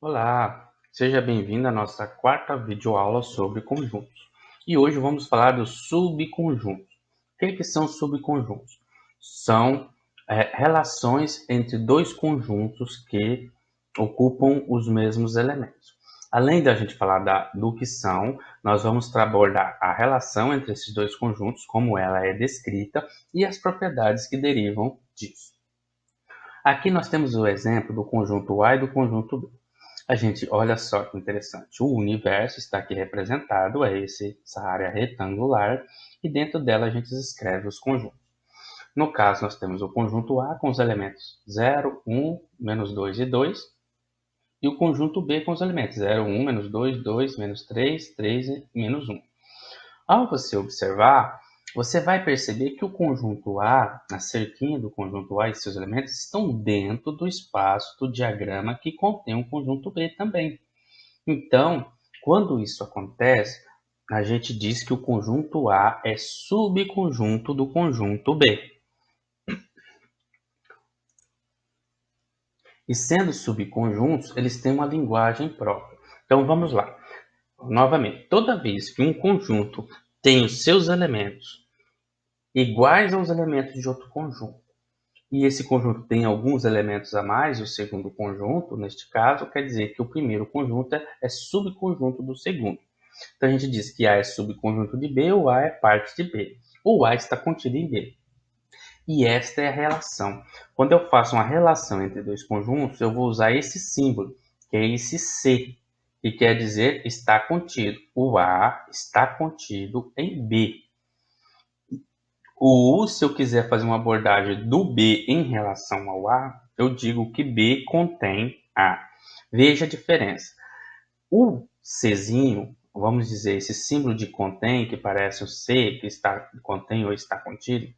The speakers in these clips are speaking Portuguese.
Olá, seja bem-vindo à nossa quarta videoaula sobre conjuntos. E hoje vamos falar dos subconjuntos. O que são subconjuntos? São relações entre dois conjuntos que ocupam os mesmos elementos. Além da gente falar do que são, nós vamos abordar a relação entre esses dois conjuntos, como ela é descrita, e as propriedades que derivam disso. Aqui nós temos o exemplo do conjunto A e do conjunto B. A gente, olha só que interessante, o universo está aqui representado, é essa área retangular, e dentro dela a gente escreve os conjuntos. No caso, nós temos o conjunto A com os elementos 0, 1, menos 2 e 2, e o conjunto B com os elementos 0, 1, menos 2, 2, menos 3, 3 e menos 1. Ao você observar, você vai perceber que o conjunto A, a cerquinha do conjunto A e seus elementos estão dentro do espaço do diagrama que contém o conjunto B também. Então, quando isso acontece, a gente diz que o conjunto A é subconjunto do conjunto B. E sendo subconjuntos, eles têm uma linguagem própria. Então, vamos lá. Novamente, toda vez que um conjunto tem os seus elementos iguais aos elementos de outro conjunto, e esse conjunto tem alguns elementos a mais, o segundo conjunto, neste caso, quer dizer que o primeiro conjunto é subconjunto do segundo. Então, a gente diz que A é subconjunto de B, ou A é parte de B. Ou A está contido em B. E esta é a relação. Quando eu faço uma relação entre dois conjuntos, eu vou usar esse símbolo, que é esse C, que quer dizer está contido. O A está contido em B. Ou, se eu quiser fazer uma abordagem do B em relação ao A, eu digo que B contém A. Veja a diferença. O Czinho, vamos dizer, esse símbolo de contém, que parece o C, que está contém ou está contido,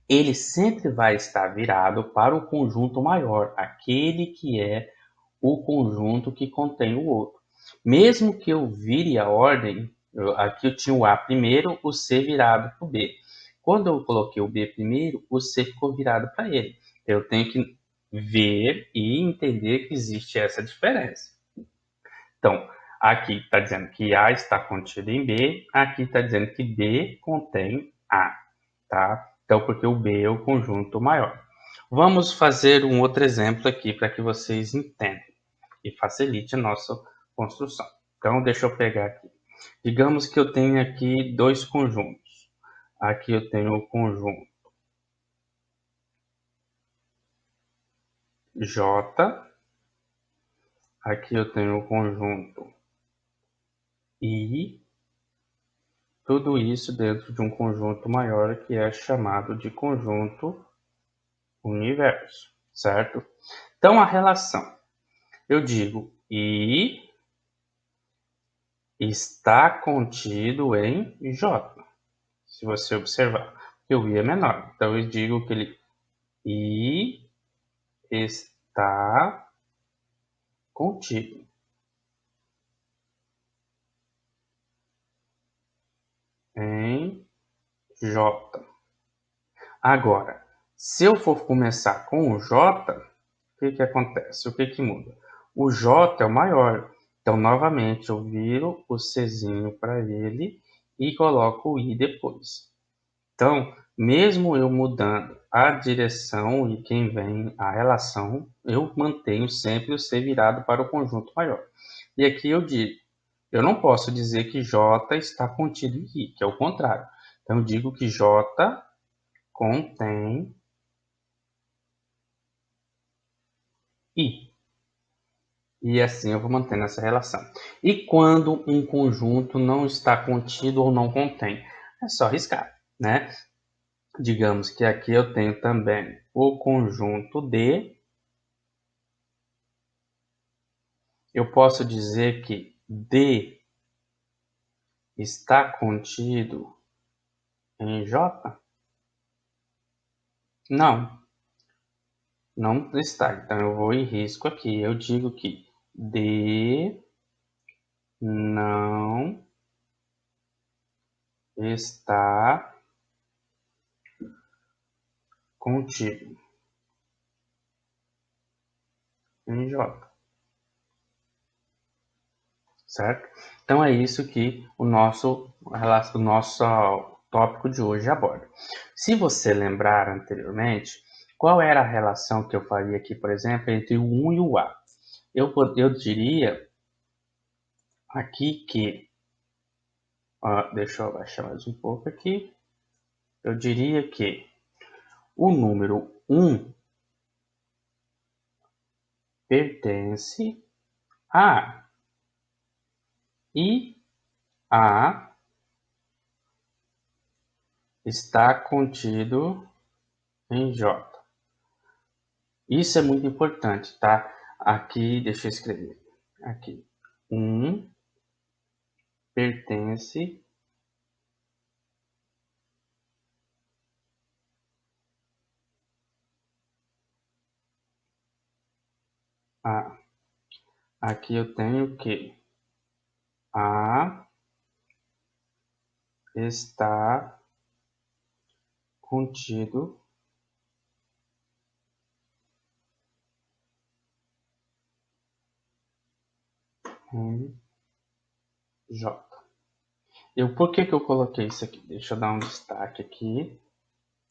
ele sempre vai estar virado para o conjunto maior, aquele que é o conjunto que contém o outro. Mesmo que eu vire a ordem, aqui eu tinha o A primeiro, o C virado para o B. Quando eu coloquei o B primeiro, o C ficou virado para ele. Eu tenho que ver e entender que existe essa diferença. Então, aqui está dizendo que A está contido em B, aqui está dizendo que B contém A, tá? Então, porque o B é o conjunto maior. Vamos fazer um outro exemplo aqui para que vocês entendam e facilite a nossa construção. Então, deixa eu pegar aqui. Digamos que eu tenho aqui dois conjuntos. Aqui eu tenho o conjunto J, aqui eu tenho o conjunto I, tudo isso dentro de um conjunto maior que é chamado de conjunto universo, certo? Então, a relação, eu digo I está contido em J, se você observar, porque o I é menor. Então, eu digo que ele I está contido em J. Agora, se eu for começar com o J, o que acontece? O que muda? O J é o maior. Então, novamente, eu viro o Czinho para ele e coloco o I depois. Então, mesmo eu mudando a direção e quem vem a relação, eu mantenho sempre o C virado para o conjunto maior. E aqui eu digo, eu não posso dizer que J está contido em I, que é o contrário. Então, eu digo que J contém I. E assim eu vou mantendo essa relação. E quando um conjunto não está contido ou não contém? É só riscar, né? Digamos que aqui eu tenho também o conjunto D. Eu posso dizer que D está contido em J? Não, não está. Então eu vou e risco aqui. Eu digo que D não está contido em J. certo? Então é isso que o nosso tópico de hoje aborda. Se você lembrar anteriormente, qual era a relação que eu faria aqui, por exemplo, entre o 1 e o A? Eu diria aqui que, deixa eu abaixar mais um pouco aqui, eu diria que o número 1 pertence a e A está contido em J. Isso é muito importante, tá? Aqui, deixa eu escrever. Aqui. 1 pertence a. Aqui eu tenho que A está contido em J. Por que eu coloquei isso aqui? Deixa eu dar um destaque aqui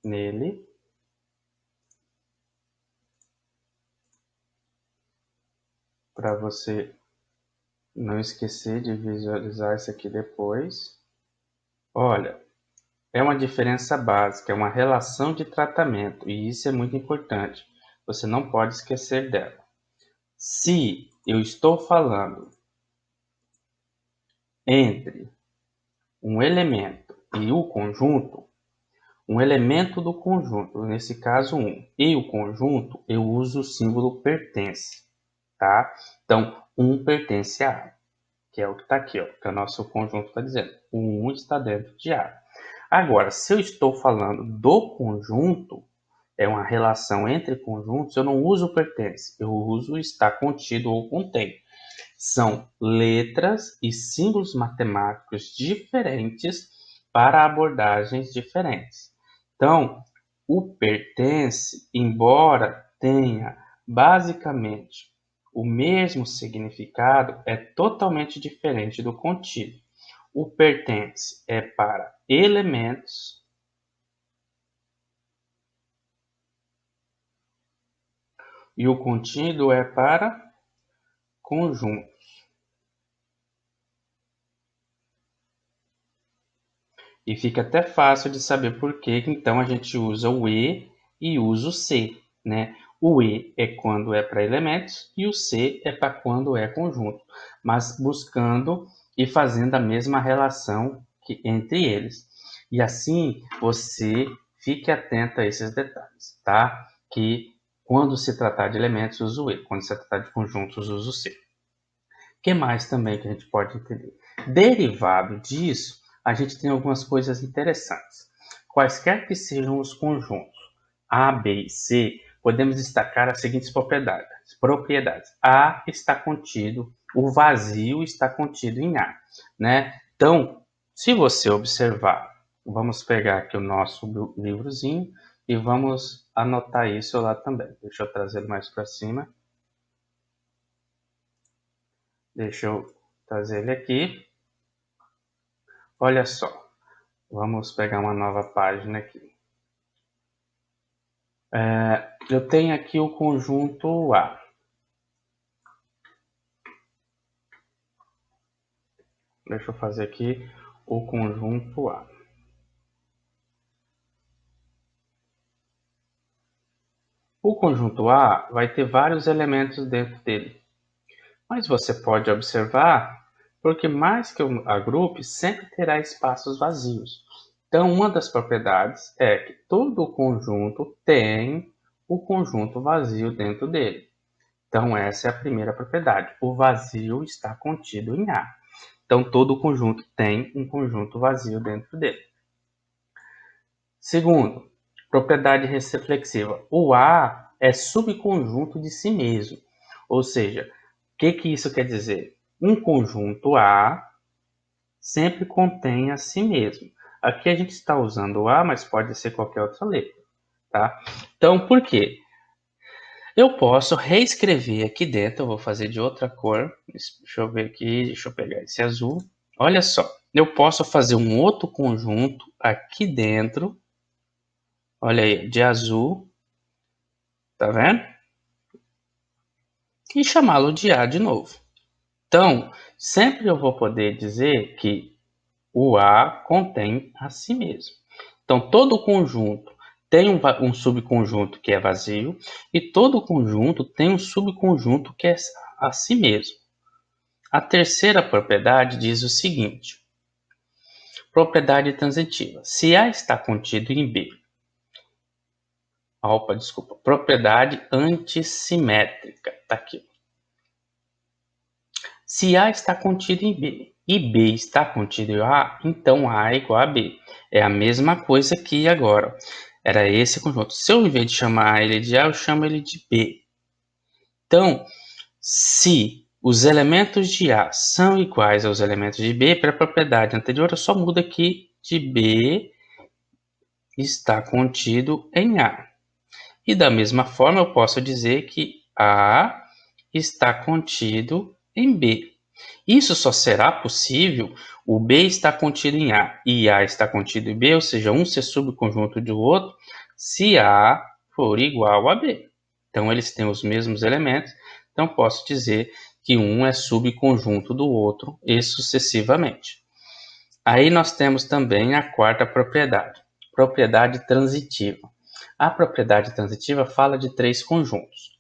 nele. Para você não esquecer de visualizar isso aqui depois. Olha, é uma diferença básica, é uma relação de tratamento, e isso é muito importante. Você não pode esquecer dela. Se eu estou falando entre um elemento e o conjunto, um elemento do conjunto, nesse caso 1, e o conjunto, eu uso o símbolo pertence, tá? Então, 1 pertence a A, que é o que está aqui, ó, que o nosso conjunto está dizendo. O 1 está dentro de A. Agora, se eu estou falando do conjunto, é uma relação entre conjuntos, eu não uso pertence, eu uso está contido ou contém. São letras e símbolos matemáticos diferentes para abordagens diferentes. Então, o pertence, embora tenha basicamente o mesmo significado, é totalmente diferente do contido. O pertence é para elementos e o contido é para conjuntos. E fica até fácil de saber por que então a gente usa o e usa o C, né? O E é quando é para elementos e o C é para quando é conjunto, mas buscando e fazendo a mesma relação entre eles. E assim você fique atento a esses detalhes, tá? Que quando se tratar de elementos, usa o E, quando se tratar de conjuntos, usa o C. O que mais também que a gente pode entender? Derivado disso, a gente tem algumas coisas interessantes. Quaisquer que sejam os conjuntos A, B e C, podemos destacar as seguintes propriedades. A está contido, o vazio está contido em A, né? Então, se você observar, vamos pegar aqui o nosso livrozinho e vamos anotar isso lá também. Deixa eu trazer mais para cima. Deixa eu trazer ele aqui. Olha só, vamos pegar uma nova página aqui. Eu tenho aqui o conjunto A. Deixa eu fazer aqui o conjunto A. O conjunto A vai ter vários elementos dentro dele. Mas você pode observar, porque mais que eu agrupe, sempre terá espaços vazios. Então, uma das propriedades é que todo conjunto tem o conjunto vazio dentro dele. Então, essa é a primeira propriedade. O vazio está contido em A. Então, todo conjunto tem um conjunto vazio dentro dele. Segundo, propriedade reflexiva. O A é subconjunto de si mesmo. Ou seja, o que isso quer dizer? Um conjunto A sempre contém a si mesmo. Aqui a gente está usando o A, mas pode ser qualquer outra letra. Tá? Então, por quê? Eu posso reescrever aqui dentro, eu vou fazer de outra cor. Deixa eu ver aqui, deixa eu pegar esse azul. Olha só, eu posso fazer um outro conjunto aqui dentro. Olha aí, de azul. Tá vendo? E chamá-lo de A de novo. Então, sempre eu vou poder dizer que o A contém a si mesmo. Então, todo conjunto tem um subconjunto que é vazio e todo conjunto tem um subconjunto que é a si mesmo. A terceira propriedade diz o seguinte: propriedade transitiva. Se A está contido em B, propriedade antissimétrica, tá aqui. Se A está contido em B e B está contido em A, então A é igual a B. É a mesma coisa que agora. Era esse conjunto. Se eu, em vez de chamar ele de A, eu chamo ele de B. Então, se os elementos de A são iguais aos elementos de B, para a propriedade anterior, eu só mudo aqui de B está contido em A. E da mesma forma, eu posso dizer que A está contido em B. Isso só será possível o B está contido em A e A está contido em B, ou seja, um ser subconjunto do outro, se A for igual a B. Então, eles têm os mesmos elementos, então posso dizer que um é subconjunto do outro e sucessivamente. Aí nós temos também a quarta propriedade, propriedade transitiva. A propriedade transitiva fala de três conjuntos.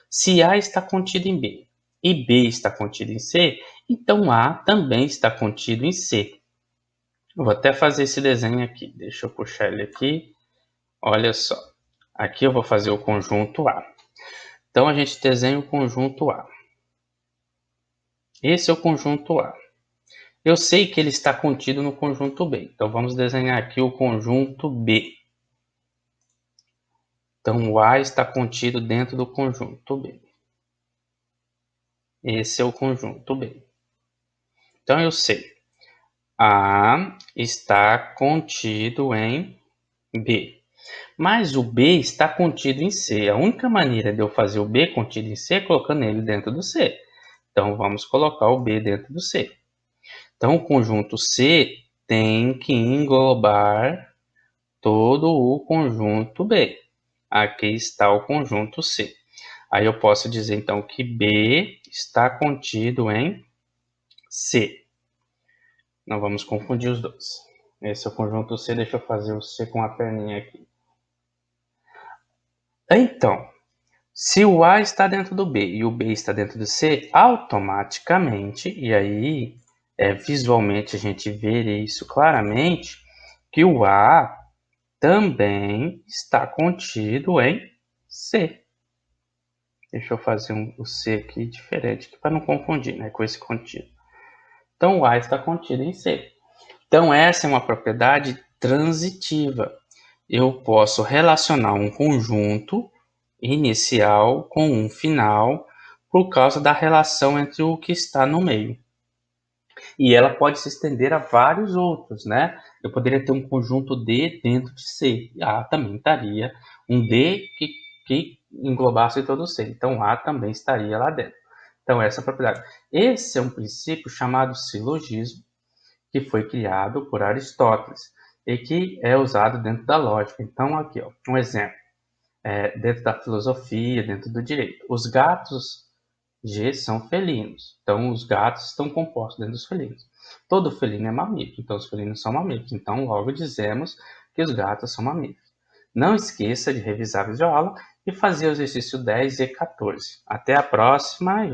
Se A está contido em B e B está contido em C, então A também está contido em C. Eu vou até fazer esse desenho aqui. Deixa eu puxar ele aqui. Olha só. Aqui eu vou fazer o conjunto A. Então a gente desenha o conjunto A. Esse é o conjunto A. Eu sei que ele está contido no conjunto B. Então vamos desenhar aqui o conjunto B. Então o A está contido dentro do conjunto B. Esse é o conjunto B. Então eu sei. A está contido em B. Mas o B está contido em C. A única maneira de eu fazer o B contido em C é colocando ele dentro do C. Então vamos colocar o B dentro do C. Então o conjunto C tem que englobar todo o conjunto B. Aqui está o conjunto C. Aí eu posso dizer então que B está contido em C. Não vamos confundir os dois. Esse é o conjunto C, deixa eu fazer o C com a perninha aqui. Então, se o A está dentro do B e o B está dentro do C, automaticamente, e aí visualmente a gente vê isso claramente, que o A também está contido em C. Deixa eu fazer o C aqui diferente, para não confundir, né, com esse contido. Então, o A está contido em C. Então, essa é uma propriedade transitiva. Eu posso relacionar um conjunto inicial com um final por causa da relação entre o que está no meio. E ela pode se estender a vários outros, né? Eu poderia ter um conjunto D dentro de C. A também estaria um D que englobasse todo C. Então, A também estaria lá dentro. Então, essa é a propriedade. Esse é um princípio chamado silogismo, que foi criado por Aristóteles e que é usado dentro da lógica. Então, aqui, um exemplo. Dentro da filosofia, dentro do direito. Os gatos G são felinos. Então, os gatos estão compostos dentro dos felinos. Todo felino é mamífero, então os felinos são mamíferos. Então, logo dizemos que os gatos são mamíferos. Não esqueça de revisar a videoaula e fazer o exercício 10 e 14. Até a próxima e